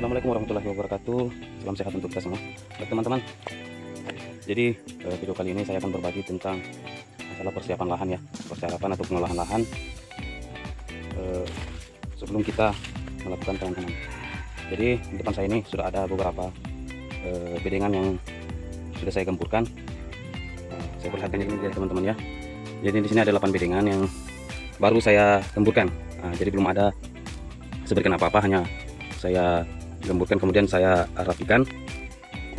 Assalamualaikum warahmatullahi wabarakatuh. Salam sehat untuk kita semua. Baik teman-teman, jadi video kali ini saya akan berbagi tentang masalah persiapan lahan ya, persiapan atau pengolahan lahan sebelum kita melakukan tanaman. Jadi di depan saya ini sudah ada beberapa bedengan yang sudah saya gempurkan. Saya perlihatkan ini ya teman-teman ya. Jadi di sini ada 8 bedengan yang baru saya gempurkan. Jadi belum ada sebagian apa-apa, hanya saya gemburkan kemudian saya rapikan.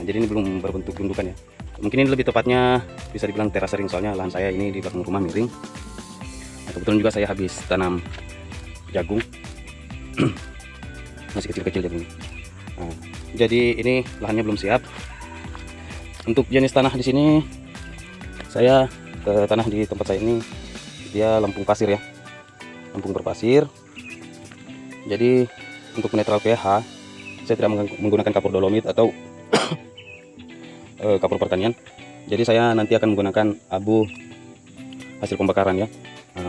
Jadi ini belum berbentuk gundukan ya. Mungkin ini lebih tepatnya bisa dibilang terasering, soalnya lahan saya ini di belakang rumah miring. Kebetulan juga saya habis tanam jagung. Masih kecil-kecil jagung. Jadi ini lahannya belum siap. Untuk jenis tanah di sini, saya tanah di tempat saya ini dia lempung pasir ya, lempung berpasir. Jadi untuk netral pH, saya tidak menggunakan kapur dolomit atau kapur pertanian. Jadi saya nanti akan menggunakan abu hasil pembakaran ya,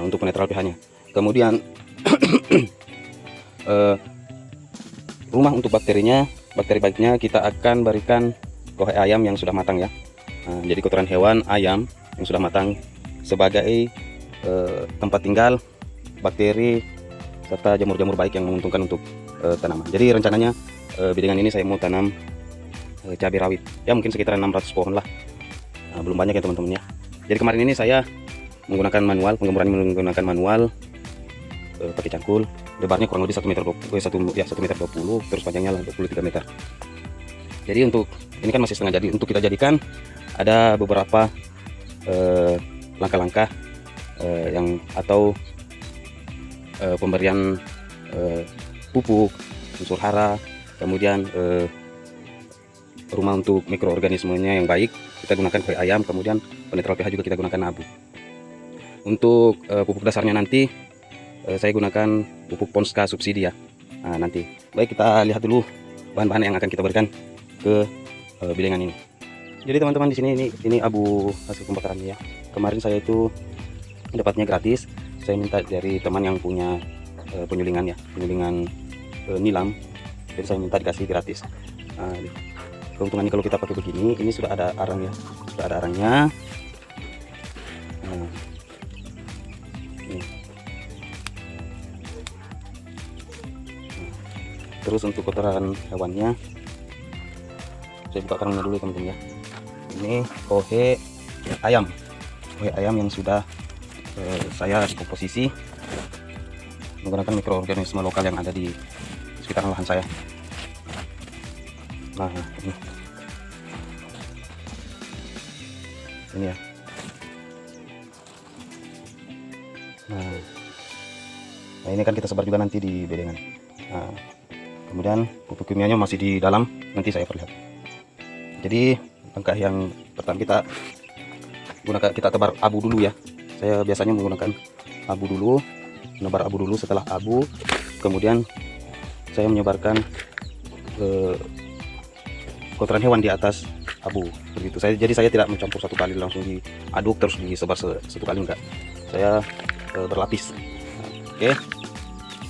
untuk netral pH-nya. Kemudian rumah untuk bakterinya, bakteri baiknya kita akan berikan kohe ayam yang sudah matang ya. Jadi kotoran hewan ayam yang sudah matang sebagai tempat tinggal bakteri serta jamur-jamur baik yang menguntungkan untuk tanaman. Jadi rencananya bedengan ini saya mau tanam cabai rawit ya, mungkin sekitar 600 pohon lah. Belum banyak ya teman-teman ya. Jadi kemarin ini saya menggunakan manual, penggemburan menggunakan manual, pakai cangkul. Lebarnya kurang lebih 1 meter 20, terus panjangnya 23 meter. Jadi untuk ini kan masih setengah jadi, untuk kita jadikan ada beberapa langkah-langkah yang atau pemberian pupuk, unsur hara, kemudian rumah untuk mikroorganismenya yang baik kita gunakan kue ayam, kemudian penetral pH juga kita gunakan abu. Untuk pupuk dasarnya nanti saya gunakan pupuk Ponska subsidi ya. Nanti baik, kita lihat dulu bahan-bahan yang akan kita berikan ke bedengan ini. Jadi teman-teman di sini ini abu hasil pembakarannya ya. Kemarin saya itu dapatnya gratis. Saya minta dari teman yang punya penyulingan ya, penyulingan nilam. Jadi saya minta dikasih gratis. Keuntungannya kalau kita pakai begini, ini sudah ada arang ya, sudah ada arangnya. Terus untuk kotoran hewannya, saya buka karungnya dulu teman-teman ya. Ini kohe ayam, yang sudah saya komposisi menggunakan mikroorganisme lokal yang ada di sekitar lahan saya. Nah ini ya. Nah ini kan kita sebar juga nanti di bedengan. Kemudian pupuk kimianya masih di dalam, nanti saya perlihat. Jadi langkah yang pertama kita tebar abu dulu ya. Saya biasanya menggunakan abu dulu, menebar abu dulu. Setelah abu, kemudian saya menyebarkan kotoran hewan di atas abu begitu. Jadi saya tidak mencampur satu kali langsung diaduk terus disebar satu kali, enggak. Saya berlapis. Oke.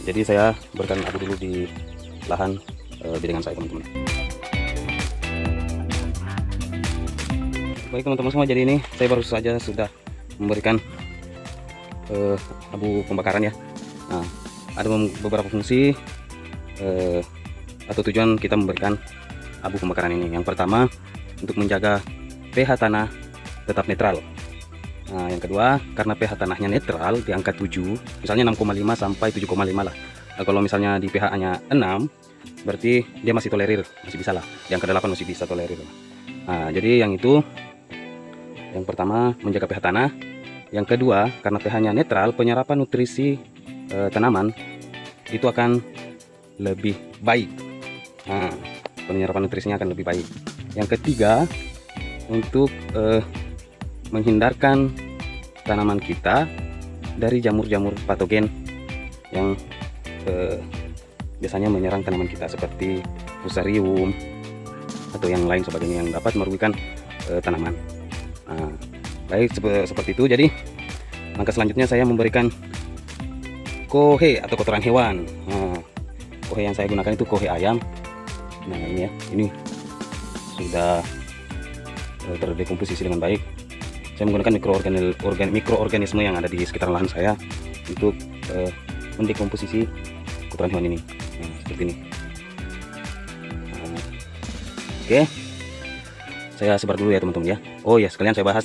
Jadi saya berikan abu dulu di lahan bedengan saya teman-teman. Baik teman-teman semua, jadi ini saya baru saja sudah memberikan abu pembakaran ya. Ada beberapa fungsi atau tujuan kita memberikan abu pembakaran ini. Yang pertama, untuk menjaga pH tanah tetap netral. Yang kedua, karena pH tanahnya netral di angka 7, misalnya 6,5 sampai 7,5 lah. Kalau misalnya di pH hanya 6, berarti dia masih tolerir, masih bisa lah. Di angka 8 masih bisa tolerir. Jadi yang itu, yang pertama menjaga pH tanah. Yang kedua, karena pH-nya netral, penyerapan nutrisi tanaman itu akan lebih baik. Penyerapan nutrisinya akan lebih baik. Yang ketiga, untuk menghindarkan tanaman kita dari jamur-jamur patogen yang biasanya menyerang tanaman kita, seperti fusarium atau yang lain sebagainya yang dapat merugikan tanaman. Baik, seperti itu. Jadi langkah selanjutnya saya memberikan kohe atau kotoran hewan. Kohe yang saya gunakan itu kohe ayam. Nah ini ya, ini sudah terdekomposisi dengan baik. Saya menggunakan mikroorganisme yang ada di sekitar lahan saya untuk mendekomposisi kotoran hewan ini. Nah, seperti ini. Nah, oke, saya sebar dulu ya teman-teman ya. Oh ya, sekalian saya bahas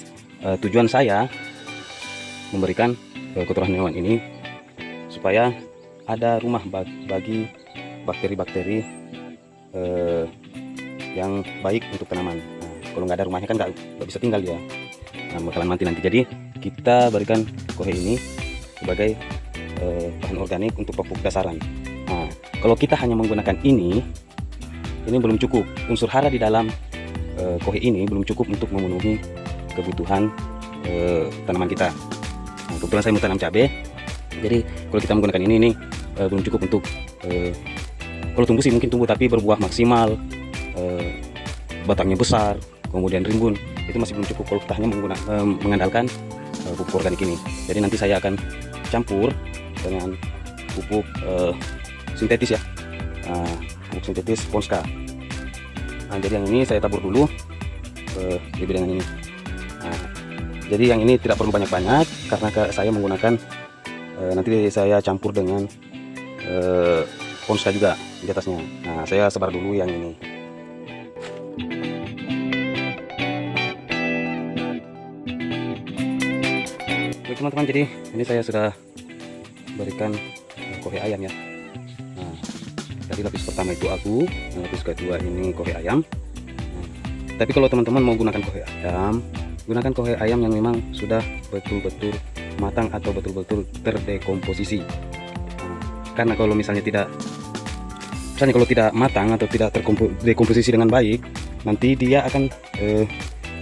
tujuan saya memberikan kotoran hewan ini supaya ada rumah bagi bakteri-bakteri yang baik untuk tanaman. Nah, kalau nggak ada rumahnya kan nggak bisa tinggal dia. Nah, bakalan mati nanti. Jadi kita berikan kohe ini sebagai bahan organik untuk pupuk dasaran. Nah, kalau kita hanya menggunakan ini belum cukup. Unsur hara di dalam kohe ini belum cukup untuk memenuhi kebutuhan tanaman kita. Nah, kebetulan saya mau tanam cabai, jadi kalau kita menggunakan ini belum cukup untuk kalau tumbuh sih mungkin tumbuh, tapi berbuah maksimal, batangnya besar, kemudian rimbun, itu masih belum cukup kalau kita hanya mengandalkan pupuk organik ini. Jadi nanti saya akan campur dengan pupuk sintetis ya, pupuk sintetis Ponska. Nah, jadi yang ini saya tabur dulu di bidangan ini. Nah, jadi yang ini tidak perlu banyak-banyak karena saya menggunakan nanti saya campur dengan Ponska juga di atasnya. Nah, saya sebar dulu yang ini. Oke teman-teman, jadi ini saya sudah berikan kohe ayam ya. Nah, dari lapis pertama itu abu, lapis kedua ini kohe ayam. Nah, tapi kalau teman-teman mau gunakan kohe ayam, gunakan kohe ayam yang memang sudah betul-betul matang atau betul-betul terdekomposisi. Nah, karena kalau misalnya kalau tidak matang atau tidak terdekomposisi dengan baik, nanti dia akan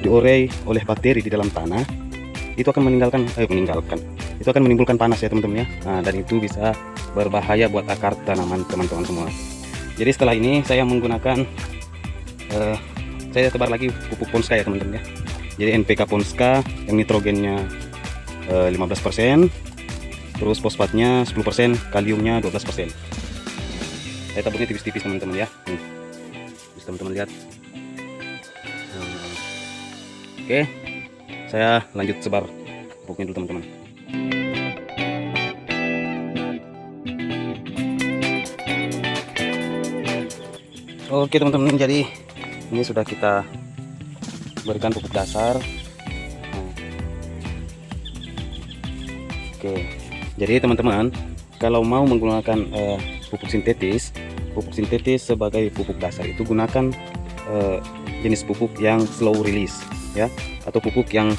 diurai oleh bakteri di dalam tanah. Itu akan itu akan menimbulkan panas ya teman-teman ya. Nah, dan itu bisa berbahaya buat akar tanaman teman-teman semua. Jadi setelah ini saya menggunakan saya tebar lagi pupuk Ponska ya teman-teman ya. Jadi NPK Ponska yang nitrogennya 15%, terus fosfatnya 10%, kaliumnya 12%. Saya taburnya tipis-tipis teman-teman ya. Bisa teman-teman lihat. Oke, saya lanjut sebar pupuknya dulu teman-teman. Oke teman-teman, jadi ini sudah kita berikan pupuk dasar. Oke, jadi teman-teman kalau mau menggunakan pupuk sintetis sebagai pupuk dasar itu gunakan jenis pupuk yang slow release ya, atau pupuk yang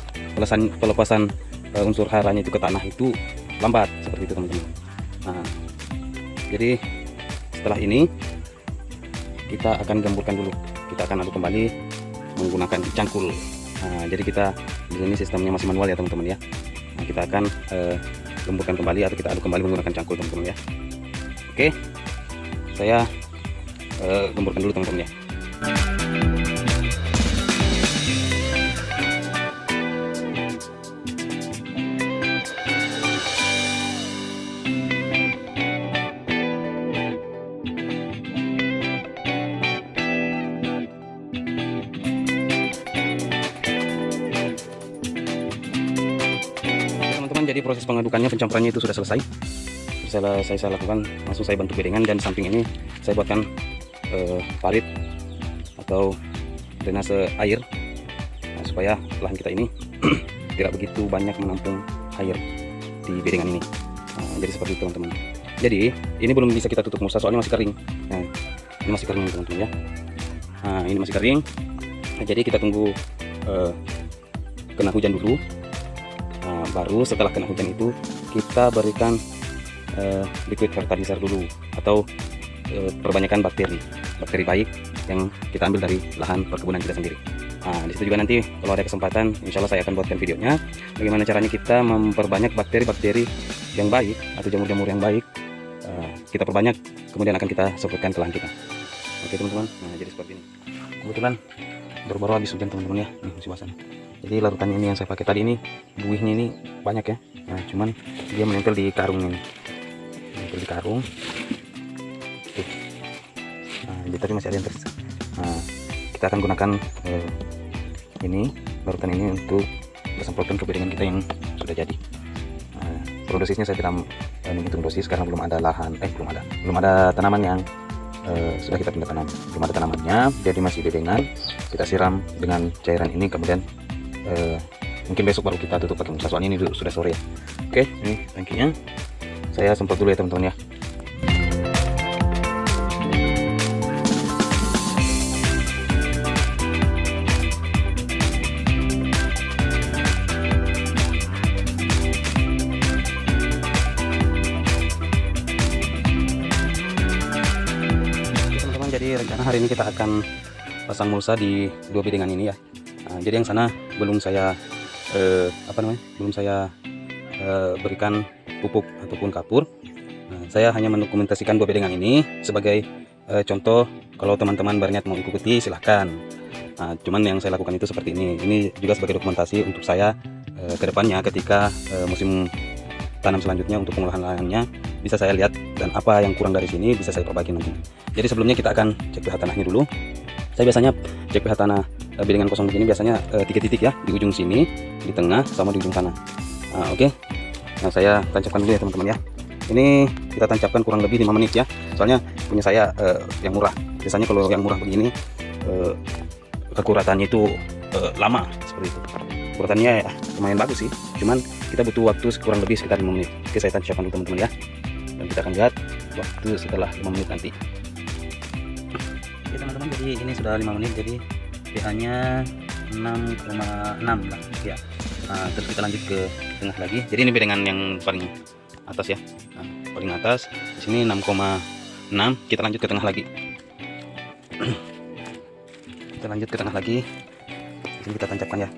pelepasan unsur haranya itu ke tanah itu lambat, seperti itu teman-teman. Nah, jadi setelah ini kita akan gemburkan dulu, kita akan aduk kembali menggunakan cangkul. Nah, jadi kita di sini sistemnya masih manual ya teman-teman ya. Nah, kita akan gemburkan kembali atau kita aduk kembali menggunakan cangkul teman-teman ya. Oke, saya gemburkan dulu teman-teman ya. Jadi proses pengadukannya, pencampurannya itu sudah selesai. Saya lakukan, langsung saya bantu bedengan, dan di samping ini saya buatkan parit atau drainase air, nah, supaya lahan kita ini tidak begitu banyak menampung air di bedengan ini. Nah, jadi seperti itu teman-teman. Jadi ini belum bisa kita tutup musa soalnya masih kering. Nah, ini masih kering teman-teman ya. Nah, ini masih kering. Nah, jadi kita tunggu kena hujan dulu. Nah, baru setelah kena hujan itu kita berikan liquid fertilizer dulu, atau perbanyakan bakteri baik yang kita ambil dari lahan perkebunan kita sendiri. Nah, disitu juga nanti kalau ada kesempatan, insya Allah saya akan buatkan videonya bagaimana caranya kita memperbanyak bakteri-bakteri yang baik atau jamur-jamur yang baik. Kita perbanyak, kemudian akan kita semprotkan ke lahan kita. Oke teman-teman, nah jadi seperti ini. Kebetulan baru-baru habis hujan teman-teman ya, nih musim basah. Jadi larutannya ini yang saya pakai tadi ini, buihnya ini banyak ya. Nah, cuman dia menempel di karung ini, menempel di karung. Tuh. Nah, jadi tadi masih ada yang tersisa. Nah, kita akan gunakan ini barutan ini untuk semprotkan ke bedengan kita yang sudah jadi. Dosisnya saya tidak menghitung dosis karena belum ada lahan, belum ada tanaman yang sudah kita pindah tanam, belum ada tanamannya, jadi masih bedengan. Kita siram dengan cairan ini, kemudian mungkin besok baru kita tutup pakai mulsa, soalnya ini sudah sore ya. Oke, ini tangkinya saya semprot dulu ya teman-teman ya. Jadi rencana hari ini kita akan pasang mulsa di 2 bedengan ini ya. Nah, jadi yang sana belum saya berikan pupuk ataupun kapur. Nah, saya hanya mendokumentasikan 2 bedengan ini sebagai contoh. Kalau teman-teman berniat mau ikuti silahkan. Nah, cuman yang saya lakukan itu seperti ini. Ini juga sebagai dokumentasi untuk saya ke depannya ketika musim tanam selanjutnya untuk pengolahan lahannya bisa saya lihat, dan apa yang kurang dari sini bisa saya perbaiki nanti. Jadi sebelumnya kita akan cek pH tanahnya dulu. Saya biasanya cek pH tanah bedengan kosong begini biasanya 3 titik ya, di ujung sini, di tengah, sama di ujung sana. Oke. Nah, saya tancapkan dulu ya teman-teman ya. Ini kita tancapkan kurang lebih 5 menit ya. Soalnya punya saya yang murah. Biasanya kalau yang murah begini kekuratannya itu lama seperti itu. Kekuratannya ya, lumayan bagus sih. Cuman kita butuh waktu kurang lebih sekitar 5 menit. Oke, saya tancapkan dulu teman-teman ya. Dan kita akan lihat waktu setelah 5 menit nanti. Oke teman-teman, jadi ini sudah 5 menit, jadi pH-nya 6,6 lah ya. Nah, terus kita lanjut ke tengah lagi. Jadi ini bedengan yang paling atas ya. Nah, paling atas di sini 6,6. Kita lanjut ke tengah lagi. Kita lanjut ke tengah lagi. Di sini kita tancapkan ya.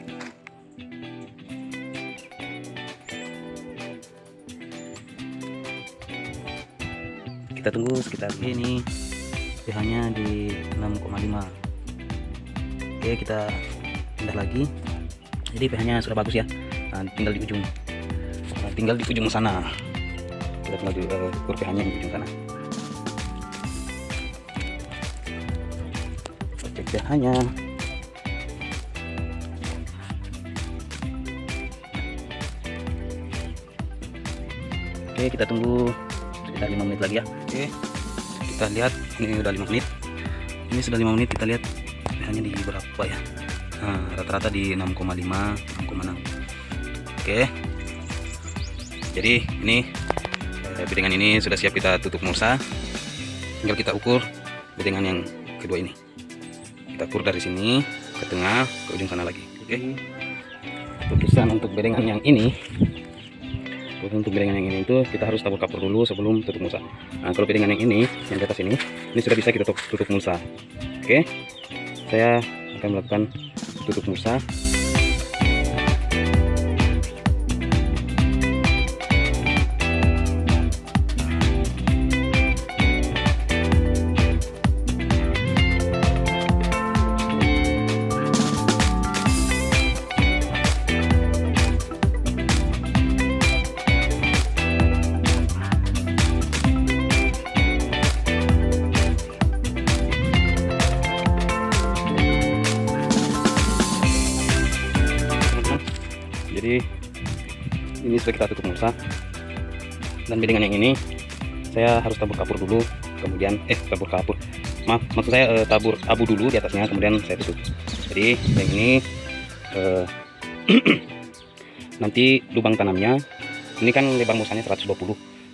Kita tunggu sekitar ini, pH-nya di 6,5. Oke, kita pindah lagi. Jadi pH-nya sudah bagus ya. Nah, tinggal di ujung sana. Kita tinggal di ukur pH-nya di ujung sana. Cek pH-nya. Oke, kita tunggu sekitar 5 menit lagi ya. Oke, kita lihat ini udah 5 menit. Ini sudah 5 menit, kita lihat pH-nya di berapa ya. Nah, rata-rata di 6,5, 6,6. Oke. Jadi ini bedengan ini sudah siap kita tutup mulsa. Tinggal kita ukur bedengan yang kedua ini. Kita ukur dari sini ke tengah, ke ujung sana lagi. Oke. Keputusan untuk bedengan yang ini. Untuk bedengan yang ini itu kita harus tabur kapur dulu sebelum tutup mulsa. Nah, kalau bedengan yang ini yang di atas ini sudah bisa kita tutup mulsa. Oke, saya akan melakukan tutup mulsa. Jadi ini sudah kita tutup mulsa, dan bedengan yang ini saya harus tabur kapur dulu, kemudian maksud saya tabur abu dulu di atasnya, kemudian saya tutup. Jadi yang ini nanti lubang tanamnya ini kan lebar mulsanya 120,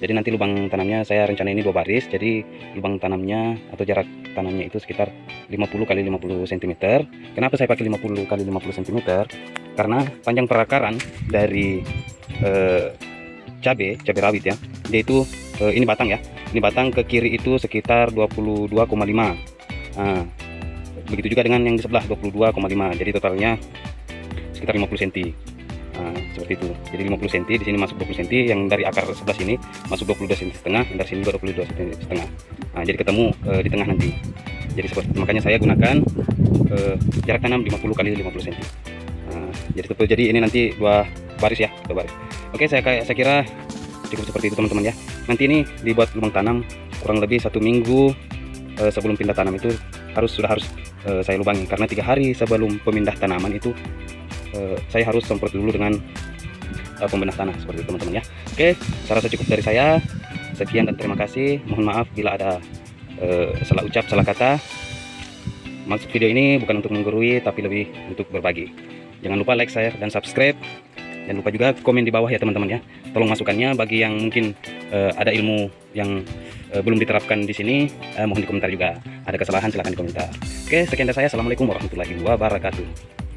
jadi nanti lubang tanamnya saya rencana ini 2 baris, jadi lubang tanamnya atau jarak tanamnya itu sekitar 50 kali 50 cm. Kenapa saya pakai 50 kali 50 cm? Karena panjang perakaran dari cabai rawit ya, dia itu ini batang ya, ini batang ke kiri itu sekitar 22,5. Nah, begitu juga dengan yang di sebelah 22,5, jadi totalnya sekitar 50 cm. Nah, seperti itu. Jadi 50 cm, di sini masuk 20 cm, yang dari akar sebelah sini masuk 22 cm setengah, yang dari sini juga 22 cm setengah. Nah, jadi ketemu di tengah nanti. Jadi seperti itu. Makanya saya gunakan jarak tanam 50 kali 50 cm. Nah, jadi ini nanti 2 baris ya, 2 baris. Oke, saya kira cukup seperti itu teman-teman ya. Nanti ini dibuat lubang tanam kurang lebih 1 minggu sebelum pindah tanam itu sudah harus saya lubangi, karena 3 hari sebelum pemindah tanaman itu saya harus semprot dulu dengan pembedah tanah seperti itu teman-teman ya. Oke, saya rasa cukup dari saya. Sekian dan terima kasih. Mohon maaf bila ada salah ucap, salah kata. Maksud video ini bukan untuk menggurui, tapi lebih untuk berbagi. Jangan lupa like, share, dan subscribe. Jangan lupa juga komen di bawah ya teman-teman ya. Tolong masukannya bagi yang mungkin ada ilmu yang belum diterapkan di sini. Mohon di komentar juga. Ada kesalahan silahkan di komentar. Oke, sekian dari saya. Assalamualaikum warahmatullahi wabarakatuh.